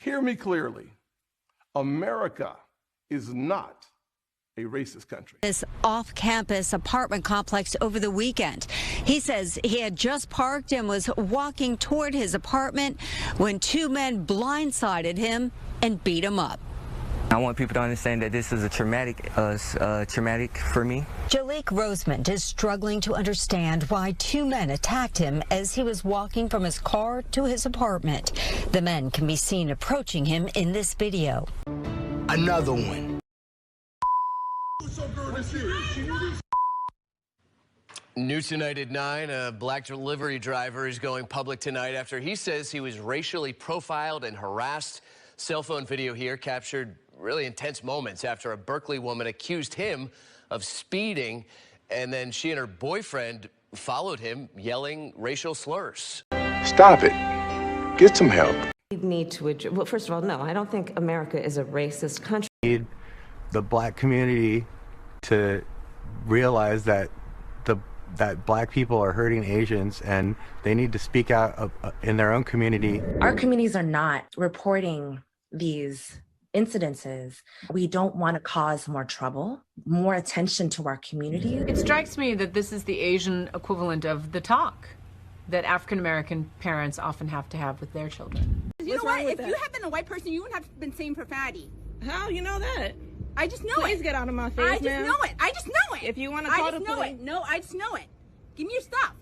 Hear me clearly. America is not a racist country. This off-campus apartment complex over the weekend. He says he had just parked and was walking toward his apartment when two men blindsided him and beat him up. I want people to understand that this is a traumatic for me. Jalik Rosemond is struggling to understand why two men attacked him as he was walking from his car to his apartment. The men can be seen approaching him in this video. Another one. New tonight at 9, a black delivery driver is going public tonight after he says he was racially profiled and harassed. Cell phone video here captured really intense moments after a Berkeley woman accused him of speeding, and then she and her boyfriend followed him yelling racial slurs. Stop it. Get some help. We need to address, well, first of all, no, I don't think America is a racist country. We need the black community to realize that that black people are hurting Asians, and they need to speak out in their own community. Our communities are not reporting these incidences. We don't want to cause more trouble, more attention to our community. It strikes me that this is the Asian equivalent of the talk that African-American parents often have to have with their children. You know what? If you had been a white person, you wouldn't have been saying profanity. How? You know that? I just know it. Please get out of my face, I just know it. I just know it. If you want to call the police. I just know it. No, I just know it. Give me your stuff.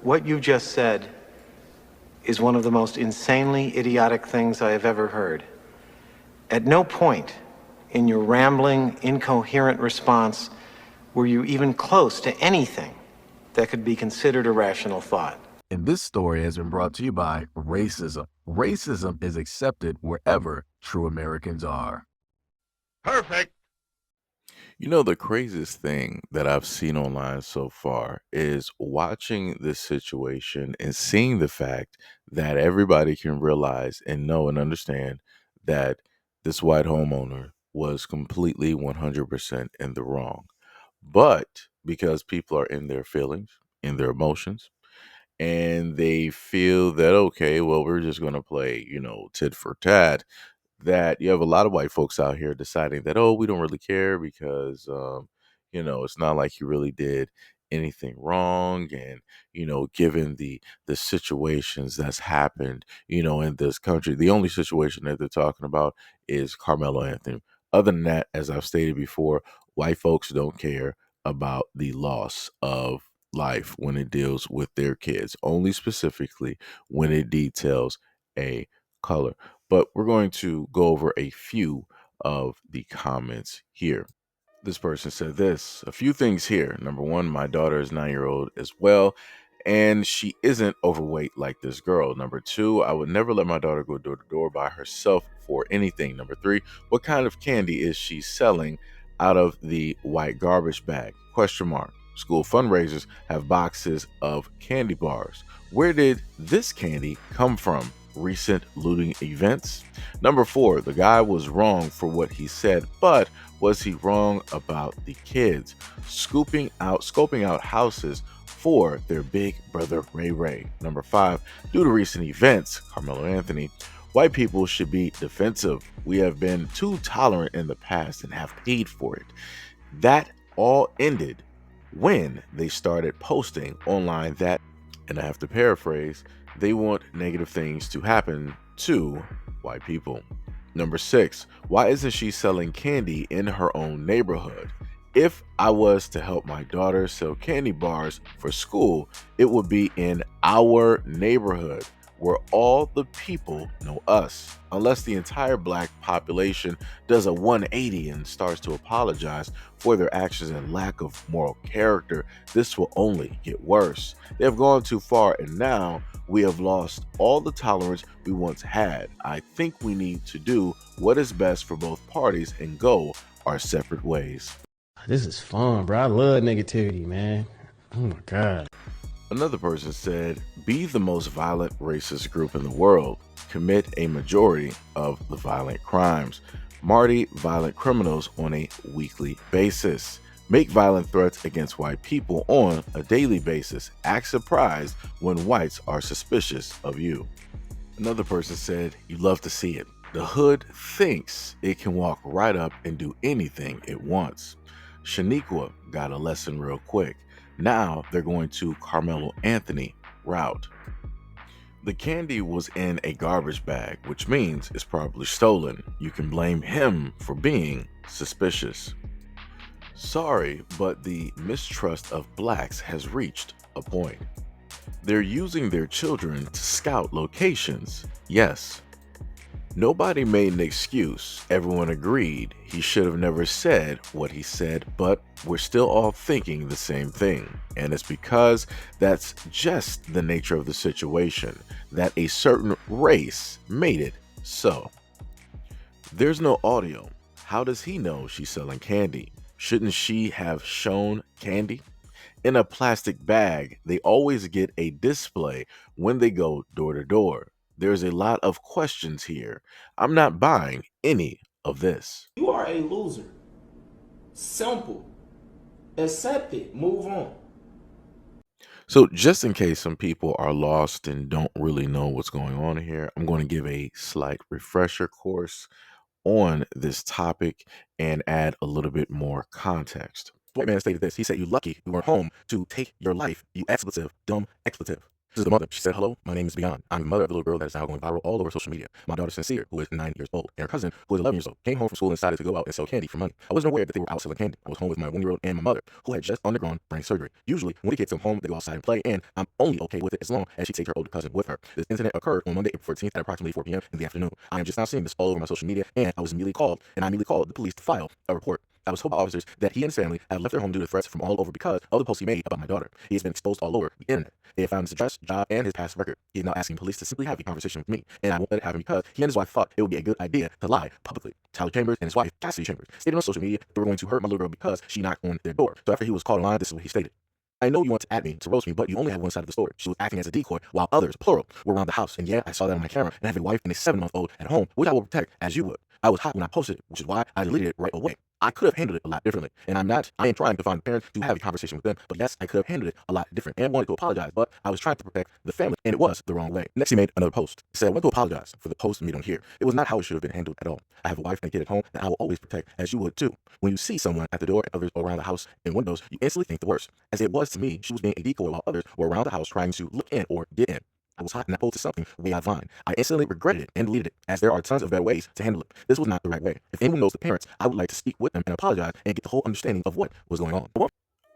What you just said is one of the most insanely idiotic things I have ever heard. At no point in your rambling, incoherent response were you even close to anything that could be considered a rational thought. And this story has been brought to you by racism. Racism is accepted wherever true Americans are. Perfect. You know, the craziest thing that I've seen online so far is watching this situation and seeing the fact that everybody can realize and know and understand that this white homeowner was completely 100% in the wrong. But because people are in their feelings, in their emotions, and they feel that, okay, well, we're just going to play, tit for tat, that you have a lot of white folks out here deciding that, oh, we don't really care because, it's not like you really did anything wrong. And, given the situations that's happened, in this country, the only situation that they're talking about is Carmelo Anthony. Other than that, as I've stated before, white folks don't care about the loss of life when it deals with their kids, only specifically when it details a color. But we're going to go over a few of the comments here. This person said this, a few things here. Number one, my daughter is 9-year-old as well, and she isn't overweight like this girl. Number two, I would never let my daughter go door to door by herself for anything. Number three, what kind of candy is she selling out of the white garbage bag? Question mark. School fundraisers have boxes of candy bars. Where did this candy come from? Recent looting events? Number four, the guy was wrong for what he said, but was he wrong about the kids? Scoping out houses for their big brother Ray Ray. Number five, due to recent events, Carmelo Anthony, white people should be defensive. We have been too tolerant in the past and have paid for it. That all ended when they started posting online that, and I have to paraphrase, they want negative things to happen to white people. Number six, why isn't she selling candy in her own neighborhood? If I was to help my daughter sell candy bars for school, it would be in our neighborhood where all the people know us. Unless the entire black population does a 180 and starts to apologize for their actions and lack of moral character, this will only get worse. They have gone too far, and now we have lost all the tolerance we once had. I think we need to do what is best for both parties and go our separate ways. This is fun, bro. I love negativity, man. Oh my God. Another person said, be the most violent racist group in the world. Commit a majority of the violent crimes. Marty violent criminals on a weekly basis. Make violent threats against white people on a daily basis. Act surprised when whites are suspicious of you. Another person said, "You love to see it. The hood thinks it can walk right up and do anything it wants." Shaniqua got a lesson real quick. Now they're going to Carmelo Anthony route. The candy was in a garbage bag, which means it's probably stolen. You can blame him for being suspicious. Sorry, but the mistrust of blacks has reached a point. They're using their children to scout locations. Yes. Nobody made an excuse. Everyone agreed he should have never said what he said, but we're still all thinking the same thing. And it's because that's just the nature of the situation, that a certain race made it so. There's no audio. How does he know she's selling candy? Shouldn't she have shown candy? In a plastic bag, they always get a display when they go door to door. There's a lot of questions here. I'm not buying any of this. You are a loser. Simple. Accept it. Move on. So just in case some people are lost and don't really know what's going on here, I'm going to give a slight refresher course on this topic and add a little bit more context. White man stated this. He said, "You lucky you weren't home to take your life, you expletive, dumb expletive." This is the mother. She said, "Hello, my name is Beyond. I'm the mother of a little girl that is now going viral all over social media. My daughter Sincere, who is 9 years old, and her cousin, who is 11 years old, came home from school and decided to go out and sell candy for money. I wasn't aware that they were out selling candy. I was home with my 1-year-old and my mother, who had just undergone brain surgery. Usually, when the kids come home, they go outside and play, and I'm only okay with it as long as she takes her older cousin with her. This incident occurred on Monday, April 14th at approximately 4 p.m. in the afternoon. I am just now seeing this all over my social media, and I immediately called the police to file a report. I was told by officers that he and his family had left their home due to threats from all over because of the posts he made about my daughter. He has been exposed all over the internet. They have found his address, job, and his past record. He is now asking police to simply have a conversation with me, and I won't let it happen because he and his wife thought it would be a good idea to lie publicly. Tyler Chambers and his wife, Cassidy Chambers, stated on social media that they were going to hurt my little girl because she knocked on their door. So after he was called online, this is what he stated. "I know you want to at me, to roast me, but you only have one side of the story. She was acting as a decoy while others, plural, were around the house. And yeah, I saw that on my camera and I have a wife and a 7-month-old at home, which I will protect as you would. I was hot when I posted it, which is why I deleted it right away. I could have handled it a lot differently. And I am trying to find the parents to have a conversation with them. But yes, I could have handled it a lot different and wanted to apologize, but I was trying to protect the family and it was the wrong way." Next, he made another post. He said, "I want to apologize for the post made on here. It was not how it should have been handled at all. I have a wife and a kid at home that I will always protect as you would too. When you see someone at the door and others around the house and windows, you instantly think the worst. As it was to me, she was being a decoy while others were around the house trying to look in or get in. I was hot and I posted something way out of line. I instantly regretted it and deleted it, as there are tons of better ways to handle it. This was not the right way. If anyone knows the parents, I would like to speak with them and apologize and get the whole understanding of what was going on."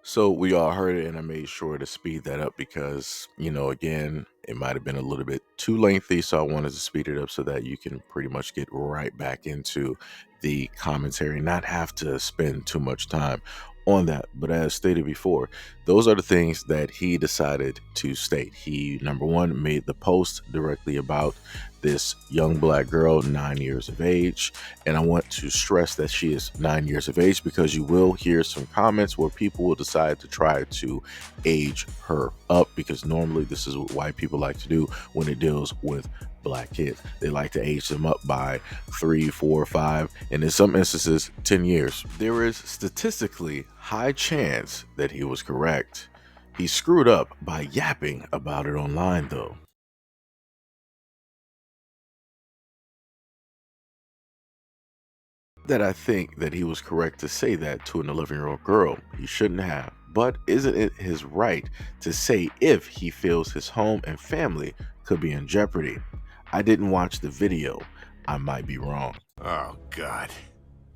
So we all heard it, and I made sure to speed that up because, again, it might have been a little bit too lengthy, so I wanted to speed it up so that you can pretty much get right back into the commentary, not have to spend too much time on that. But as stated before, those are the things that he decided to state. He, number one, made the post directly about this young black girl, 9 years of age. And I want to stress that she is 9 years of age because you will hear some comments where people will decide to try to age her up, because normally this is what white people like to do when it deals with black kids. They like to age them up by 3, 4, 5, and in some instances 10 years. There is statistically high chance that he was correct. He screwed up by yapping about it online though. That I think that he was correct to say that to an 11-year-old girl. He shouldn't have. But isn't it his right to say if he feels his home and family could be in jeopardy? I didn't watch the video. I might be wrong. Oh, God.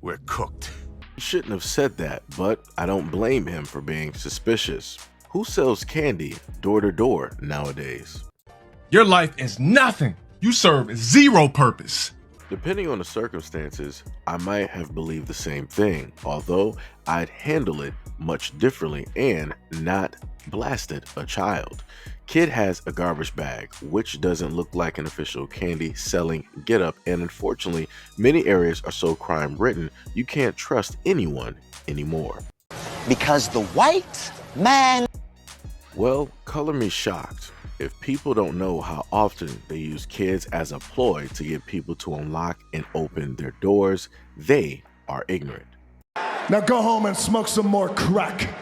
We're cooked. He shouldn't have said that, but I don't blame him for being suspicious. Who sells candy door to door nowadays? Your life is nothing. You serve zero purpose. Depending on the circumstances, I might have believed the same thing, although I'd handle it much differently and not blasted a child. Kid has a garbage bag, which doesn't look like an official candy selling getup, and unfortunately, many areas are so crime ridden, you can't trust anyone anymore. Because the white man... Well, color me shocked. If people don't know how often they use kids as a ploy to get people to unlock and open their doors, they are ignorant. Now go home and smoke some more crack.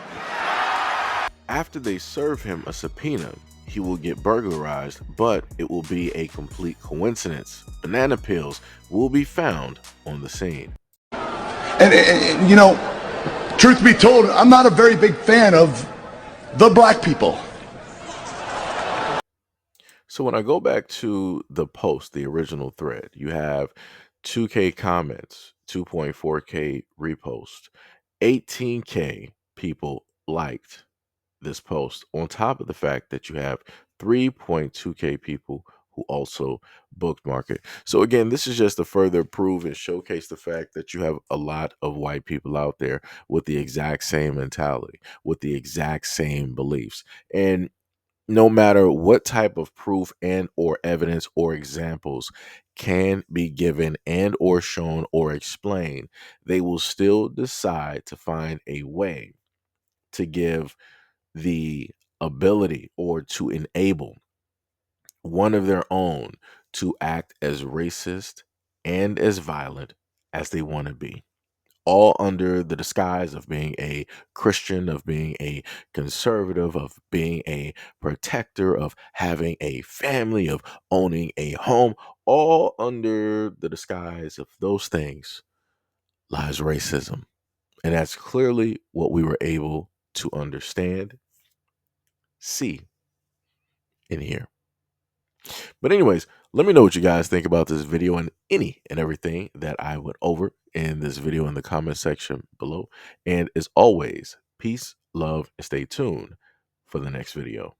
After they serve him a subpoena, he will get burglarized, but it will be a complete coincidence. Banana peels will be found on the scene. And you know, truth be told, I'm not a very big fan of the black people. So when I go back to the post, the original thread, you have 2K comments, 2.4K reposts, 18K people liked this post, on top of the fact that you have 3.2K people who also bookmark it. So again, this is just to further prove and showcase the fact that you have a lot of white people out there with the exact same mentality, with the exact same beliefs. And no matter what type of proof and or evidence or examples can be given and or shown or explained, they will still decide to find a way to give the ability or to enable one of their own to act as racist and as violent as they want to be, all under the disguise of being a Christian, of being a conservative, of being a protector, of having a family, of owning a home. All under the disguise of those things lies racism. And that's clearly what we were able to understand, see, and hear. But anyways, let me know what you guys think about this video and any and everything that I went over in this video in the comment section below. And as always, peace, love, and stay tuned for the next video.